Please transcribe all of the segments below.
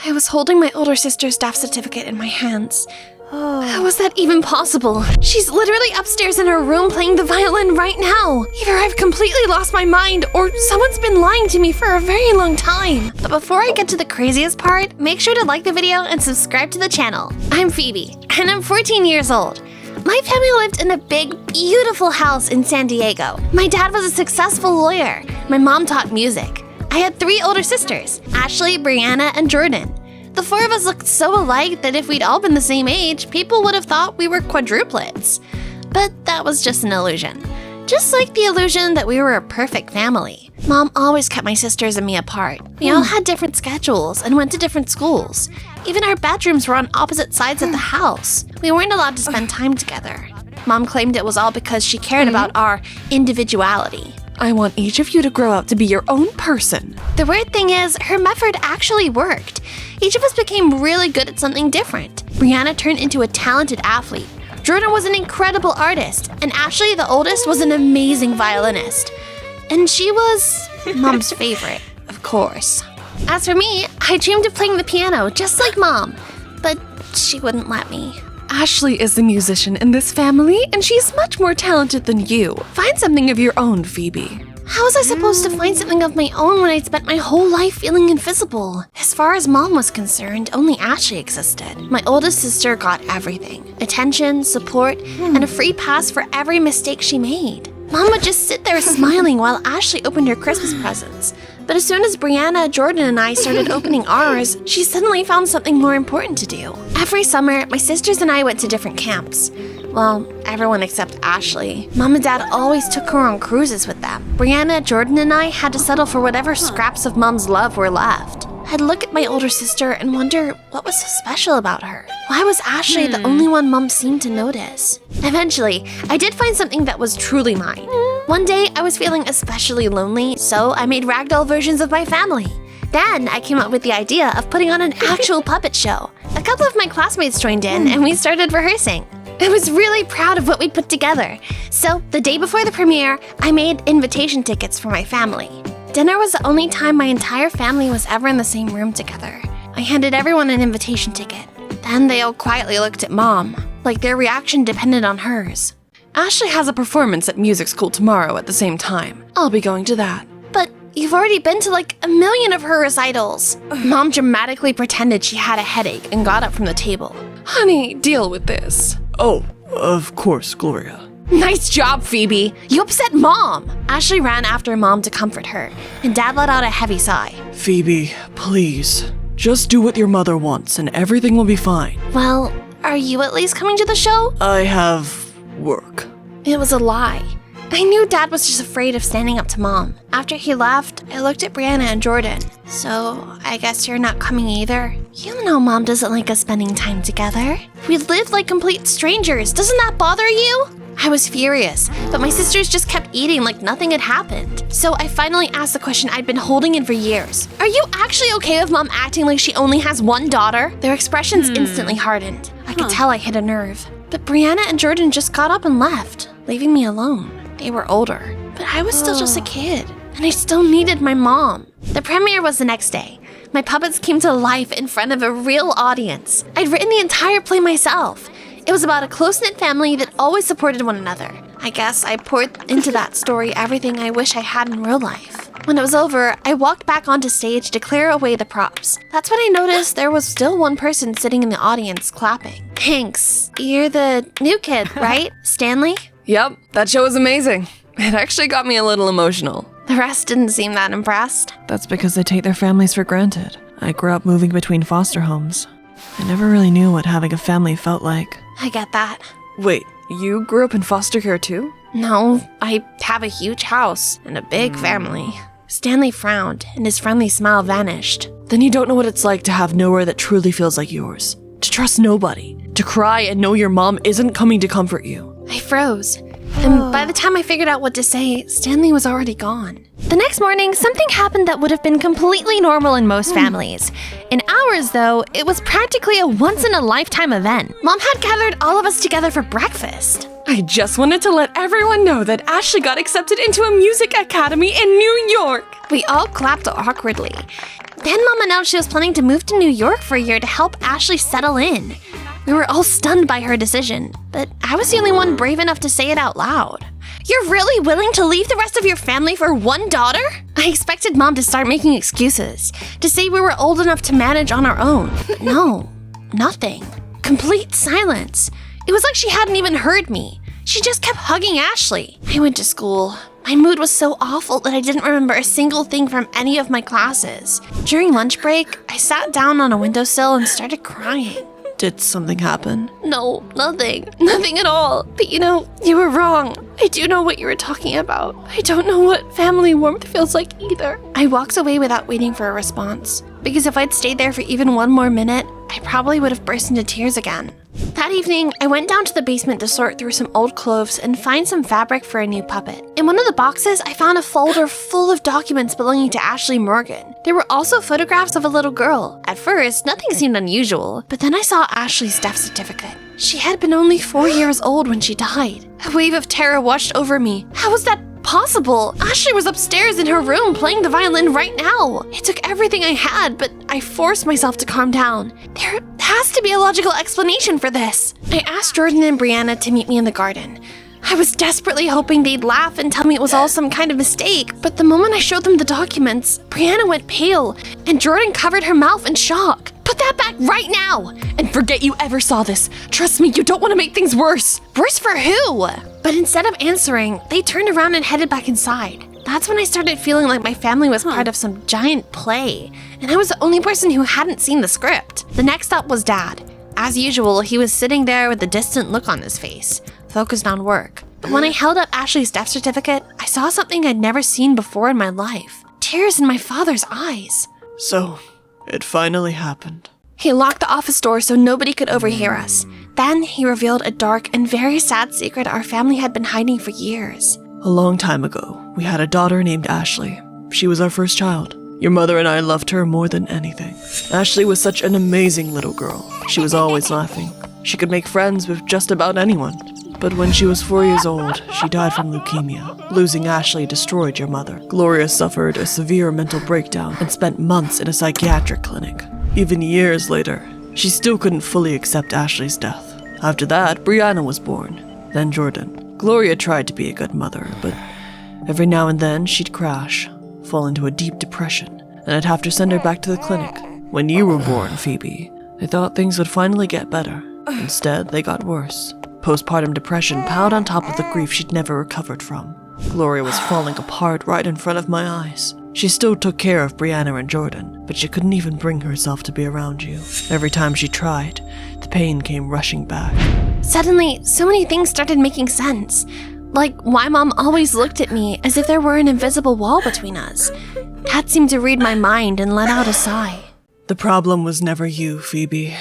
I was holding my older sister's death certificate in my hands. How was that even possible? She's literally upstairs in her room playing the violin right now. Either I've completely lost my mind or someone's been lying to me for a very long time. But before I get to the craziest part, make sure to like the video and subscribe to the channel. I'm Phoebe, and I'm 14 years old. My family lived in a big, beautiful house in San Diego. My dad was a successful lawyer. My mom taught music. I had 3 older sisters, Ashley, Brianna, and Jordan. The 4 of us looked so alike that if we'd all been the same age, people would have thought we were quadruplets. But that was just an illusion. Just like the illusion that we were a perfect family. Mom always kept my sisters and me apart. We all had different schedules and went to different schools. Even our bedrooms were on opposite sides of the house. We weren't allowed to spend time together. Mom claimed it was all because she cared about our individuality. I want each of you to grow up to be your own person. The weird thing is, her method actually worked. Each of us became really good at something different. Brianna turned into a talented athlete. Jordan was an incredible artist, and Ashley, the oldest, was an amazing violinist. And she was Mom's favorite, of course. As for me, I dreamed of playing the piano just like Mom, but she wouldn't let me. Ashley is the musician in this family, and she's much more talented than you. Find something of your own, Phoebe. How was I supposed to find something of my own when I'd spent my whole life feeling invisible? As far as Mom was concerned, only Ashley existed. My oldest sister got everything. Attention, support, and a free pass for every mistake she made. Mom would just sit there smiling while Ashley opened her Christmas presents. But as soon as Brianna, Jordan, and I started opening ours, she suddenly found something more important to do. Every summer, my sisters and I went to different camps. Well, everyone except Ashley. Mom and Dad always took her on cruises with them. Brianna, Jordan, and I had to settle for whatever scraps of Mom's love were left. I'd look at my older sister and wonder what was so special about her. Why was Ashley the only one Mom seemed to notice? Eventually, I did find something that was truly mine. One day, I was feeling especially lonely, so I made ragdoll versions of my family. Then I came up with the idea of putting on an actual puppet show. A couple of my classmates joined in and we started rehearsing. I was really proud of what we'd put together. So the day before the premiere, I made invitation tickets for my family. Dinner was the only time my entire family was ever in the same room together. I handed everyone an invitation ticket. Then they all quietly looked at Mom, like their reaction depended on hers. Ashley has a performance at music school tomorrow at the same time. I'll be going to that. But you've already been to like 1 million of her recitals. Mom dramatically pretended she had a headache and got up from the table. Honey, deal with this. Oh, of course, Gloria. Nice job, Phoebe. You upset Mom. Ashley ran after Mom to comfort her, and Dad let out a heavy sigh. Phoebe, please. Just do what your mother wants and everything will be fine. Well, are you at least coming to the show? I have work. It was a lie. I knew Dad was just afraid of standing up to Mom. After he left, I looked at Brianna and Jordan. So, I guess you're not coming either? You know Mom doesn't like us spending time together. We live like complete strangers. Doesn't that bother you? I was furious, but my sisters just kept eating like nothing had happened. So I finally asked the question I'd been holding in for years. Are you actually okay with Mom acting like she only has one daughter? Their expressions instantly hardened. I could tell I hit a nerve. But Brianna and Jordan just got up and left, leaving me alone. They were older, but I was still just a kid, and I still needed my mom. The premiere was the next day. My puppets came to life in front of a real audience. I'd written the entire play myself. It was about a close-knit family that always supported one another. I guess I poured into that story everything I wish I had in real life. When it was over, I walked back onto stage to clear away the props. That's when I noticed there was still one person sitting in the audience clapping. Thanks. You're the new kid, right, Stanley? Yep, that show was amazing. It actually got me a little emotional. The rest didn't seem that impressed. That's because they take their families for granted. I grew up moving between foster homes. I never really knew what having a family felt like. I get that. Wait, you grew up in foster care too? No, I have a huge house and a big family. Stanley frowned, and his friendly smile vanished. Then you don't know what it's like to have nowhere that truly feels like yours. To trust nobody. To cry and know your mom isn't coming to comfort you. I froze. And by the time I figured out what to say, Stanley was already gone. The next morning, something happened that would have been completely normal in most families. In ours, though, it was practically a once-in-a-lifetime event. Mom had gathered all of us together for breakfast. I just wanted to let everyone know that Ashley got accepted into a music academy in New York. We all clapped awkwardly. Then Mom announced she was planning to move to New York for a year to help Ashley settle in. We were all stunned by her decision, but I was the only one brave enough to say it out loud. You're really willing to leave the rest of your family for one daughter? I expected Mom to start making excuses, to say we were old enough to manage on our own. But no, nothing. Complete silence. It was like she hadn't even heard me. She just kept hugging Ashley. I went to school. My mood was so awful that I didn't remember a single thing from any of my classes. During lunch break, I sat down on a windowsill and started crying. Did something happen? No, nothing. Nothing at all. But you were wrong. I do know what you were talking about. I don't know what family warmth feels like either. I walked away without waiting for a response, because if I'd stayed there for even one more minute, I probably would have burst into tears again. That evening, I went down to the basement to sort through some old clothes and find some fabric for a new puppet. In one of the boxes, I found a folder full of documents belonging to Ashley Morgan. There were also photographs of a little girl. At first, nothing seemed unusual, but then I saw Ashley's death certificate. She had been only 4 years old when she died. A wave of terror washed over me. How was that possible? Ashley was upstairs in her room playing the violin right now. It took everything I had, but I forced myself to calm down. There has to be a logical explanation for this. I asked Jordan and Brianna to meet me in the garden. I was desperately hoping they'd laugh and tell me it was all some kind of mistake, but the moment I showed them the documents, Brianna went pale, and Jordan covered her mouth in shock. Put that back right now! And forget you ever saw this. Trust me, you don't want to make things worse. Worse for who? But instead of answering, they turned around and headed back inside. That's when I started feeling like my family was part of some giant play, and I was the only person who hadn't seen the script. The next up was Dad. As usual, he was sitting there with a distant look on his face, focused on work. But when I held up Ashley's death certificate, I saw something I'd never seen before in my life. Tears in my father's eyes. So, it finally happened. He locked the office door so nobody could overhear us. Then he revealed a dark and very sad secret our family had been hiding for years. A long time ago, we had a daughter named Ashley. She was our first child. Your mother and I loved her more than anything. Ashley was such an amazing little girl. She was always laughing. She could make friends with just about anyone. But when she was 4 years old, she died from leukemia. Losing Ashley destroyed your mother. Gloria suffered a severe mental breakdown and spent months in a psychiatric clinic. Even years later, she still couldn't fully accept Ashley's death. After that, Brianna was born, then Jordan. Gloria tried to be a good mother, but every now and then she'd crash, fall into a deep depression, and I'd have to send her back to the clinic. When you were born, Phoebe, I thought things would finally get better. Instead, they got worse. Postpartum depression piled on top of the grief she'd never recovered from. Gloria was falling apart right in front of my eyes. She still took care of Brianna and Jordan, but she couldn't even bring herself to be around you. Every time she tried, the pain came rushing back. Suddenly, so many things started making sense. Like why Mom always looked at me as if there were an invisible wall between us. Dad seemed to read my mind and let out a sigh. The problem was never you, Phoebe.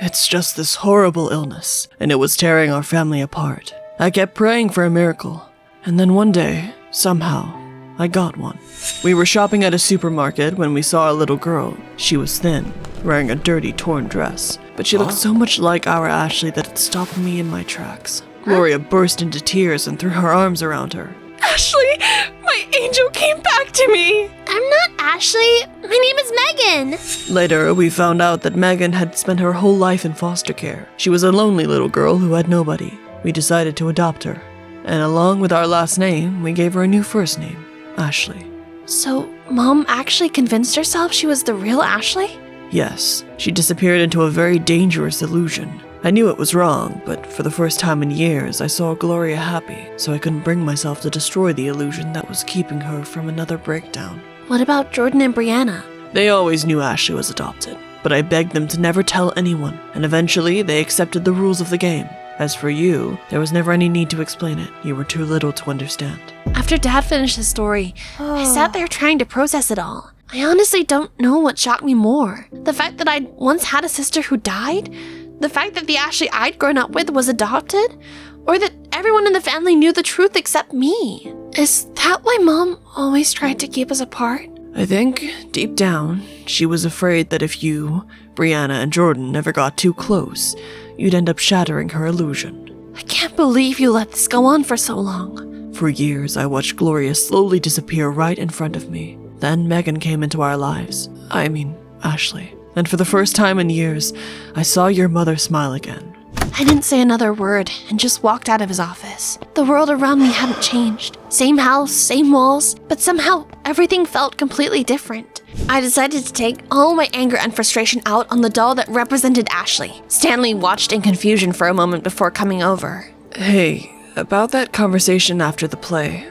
It's just this horrible illness, and it was tearing our family apart. I kept praying for a miracle, and then one day, somehow, I got one. We were shopping at a supermarket when we saw a little girl. She was thin, wearing a dirty, torn dress, but she looked so much like our Ashley that it stopped me in my tracks. Gloria burst into tears and threw her arms around her. Ashley, my angel came back to me. I'm not Ashley. My name is Megan. Later, we found out that Megan had spent her whole life in foster care. She was a lonely little girl who had nobody. We decided to adopt her, and along with our last name, we gave her a new first name, Ashley. So, Mom actually convinced herself she was the real Ashley? Yes, she disappeared into a very dangerous illusion. I knew it was wrong, but for the first time in years, I saw Gloria happy, so I couldn't bring myself to destroy the illusion that was keeping her from another breakdown. What about Jordan and Brianna? They always knew Ashley was adopted, but I begged them to never tell anyone, and eventually they accepted the rules of the game. As for you, there was never any need to explain it. You were too little to understand. After Dad finished his story, I sat there trying to process it all. I honestly don't know what shocked me more. The fact that I'd once had a sister who died? The fact that the Ashley I'd grown up with was adopted? Or that everyone in the family knew the truth except me? Is that why Mom always tried to keep us apart? I think, deep down, she was afraid that if you, Brianna, and Jordan never got too close, you'd end up shattering her illusion. I can't believe you let this go on for so long. For years, I watched Gloria slowly disappear right in front of me. Then Megan came into our lives. I mean, Ashley. And for the first time in years, I saw your mother smile again. I didn't say another word and just walked out of his office. The world around me hadn't changed. Same house, same walls, but somehow everything felt completely different. I decided to take all my anger and frustration out on the doll that represented Ashley. Stanley watched in confusion for a moment before coming over. Hey, about that conversation after the play.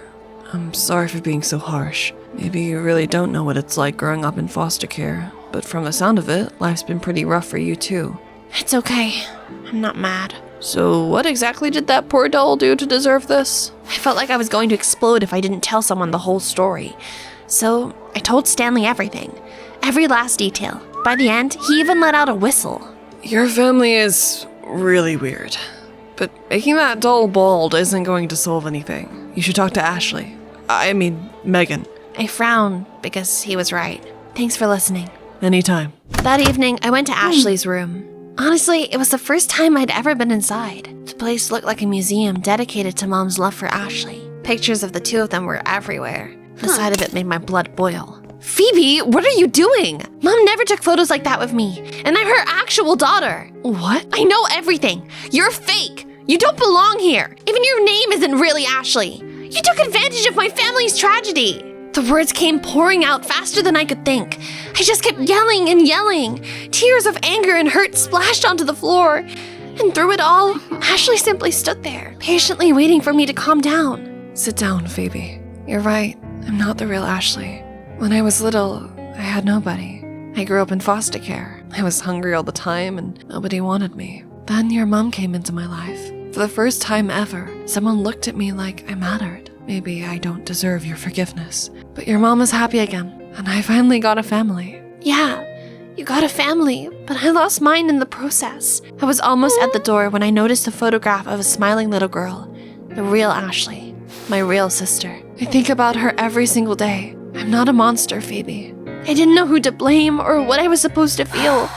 I'm sorry for being so harsh. Maybe you really don't know what it's like growing up in foster care, but from the sound of it, life's been pretty rough for you too. It's okay. I'm not mad. So what exactly did that poor doll do to deserve this? I felt like I was going to explode if I didn't tell someone the whole story. So I told Stanley everything. Every last detail. By the end, he even let out a whistle. Your family is really weird. But making that doll bald isn't going to solve anything. You should talk to Ashley. I mean, Megan. I frowned because he was right. Thanks for listening. Anytime. That evening, I went to Ashley's room. Honestly, it was the first time I'd ever been inside. The place looked like a museum dedicated to Mom's love for Ashley. Pictures of the two of them were everywhere. The sight of it made my blood boil. Phoebe, what are you doing? Mom never took photos like that with me, and I'm her actual daughter. What? I know everything. You're fake. You don't belong here. Even your name isn't really Ashley. You took advantage of my family's tragedy. The words came pouring out faster than I could think. I just kept yelling and yelling. Tears of anger and hurt splashed onto the floor. And through it all, Ashley simply stood there, patiently waiting for me to calm down. Sit down, Phoebe. You're right. I'm not the real Ashley. When I was little, I had nobody. I grew up in foster care. I was hungry all the time and nobody wanted me. Then your mom came into my life. For the first time ever, someone looked at me like I mattered. Maybe I don't deserve your forgiveness, but your mom is happy again, and I finally got a family. Yeah, you got a family, but I lost mine in the process. I was almost at the door when I noticed a photograph of a smiling little girl, the real Ashley, my real sister. I think about her every single day. I'm not a monster, Phoebe. I didn't know who to blame or what I was supposed to feel.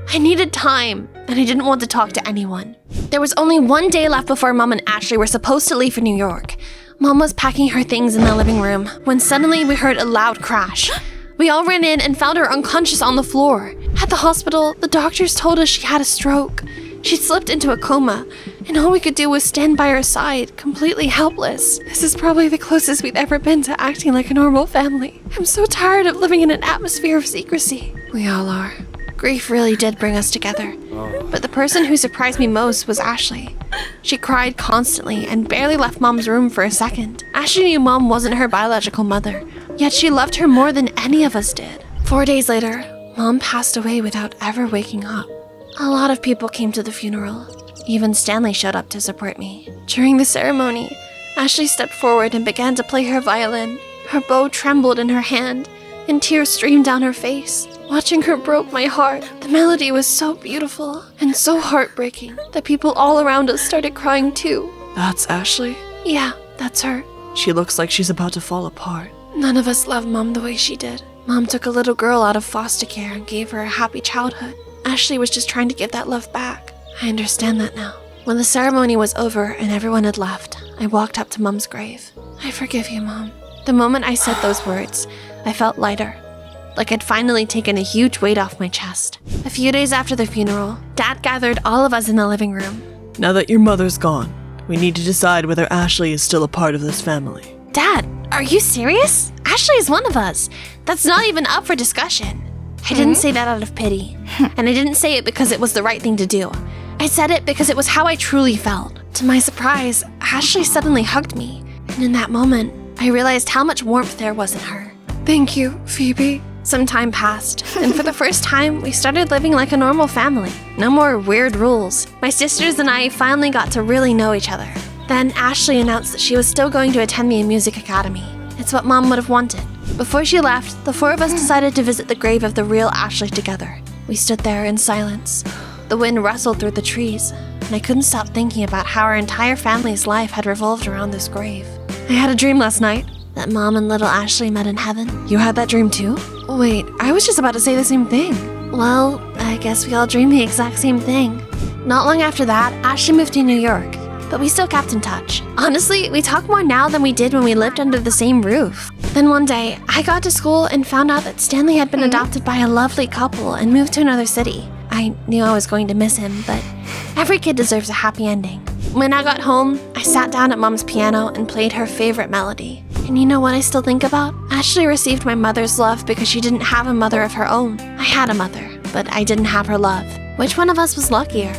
I needed time, and I didn't want to talk to anyone. There was only one day left before Mom and Ashley were supposed to leave for New York. Mom was packing her things in the living room when suddenly we heard a loud crash. We all ran in and found her unconscious on the floor. At the hospital, the doctors told us she had a stroke. She'd slipped into a coma, and all we could do was stand by her side, completely helpless. This is probably the closest we've ever been to acting like a normal family. I'm so tired of living in an atmosphere of secrecy. We all are. Grief really did bring us together. But the person who surprised me most was Ashley. She cried constantly and barely left Mom's room for a second. Ashley knew Mom wasn't her biological mother, yet she loved her more than any of us did. 4 days later, Mom passed away without ever waking up. A lot of people came to the funeral. Even Stanley showed up to support me. During the ceremony, Ashley stepped forward and began to play her violin. Her bow trembled in her hand, and tears streamed down her face. Watching her broke my heart. The melody was so beautiful and so heartbreaking that people all around us started crying too. That's Ashley? Yeah, that's her. She looks like she's about to fall apart. None of us loved Mom the way she did. Mom took a little girl out of foster care and gave her a happy childhood. Ashley was just trying to give that love back. I understand that now. When the ceremony was over and everyone had left, I walked up to Mom's grave. I forgive you, Mom. The moment I said those words, I felt lighter. Like I'd finally taken a huge weight off my chest. A few days after the funeral, Dad gathered all of us in the living room. Now that your mother's gone, we need to decide whether Ashley is still a part of this family. Dad, are you serious? Ashley is one of us. That's not even up for discussion. I didn't say that out of pity. And I didn't say it because it was the right thing to do. I said it because it was how I truly felt. To my surprise, Ashley suddenly hugged me. And in that moment, I realized how much warmth there was in her. Thank you, Phoebe. Some time passed, and for the first time, we started living like a normal family. No more weird rules. My sisters and I finally got to really know each other. Then Ashley announced that she was still going to attend me in music academy. It's what Mom would have wanted. Before she left, the four of us decided to visit the grave of the real Ashley together. We stood there in silence. The wind rustled through the trees, and I couldn't stop thinking about how our entire family's life had revolved around this grave. I had a dream last night. That Mom and little Ashley met in heaven. You had that dream too? Wait, I was just about to say the same thing. Well, I guess we all dreamed the exact same thing. Not long after that, Ashley moved to New York. but we still kept in touch. Honestly, we talk more now than we did when we lived under the same roof. Then one day, I got to school and found out that Stanley had been adopted by a lovely couple and moved to another city. I knew I was going to miss him, but every kid deserves a happy ending. When I got home, I sat down at Mom's piano and played her favorite melody. And you know what I still think about? Ashley received my mother's love because she didn't have a mother of her own. I had a mother, but I didn't have her love. Which one of us was luckier?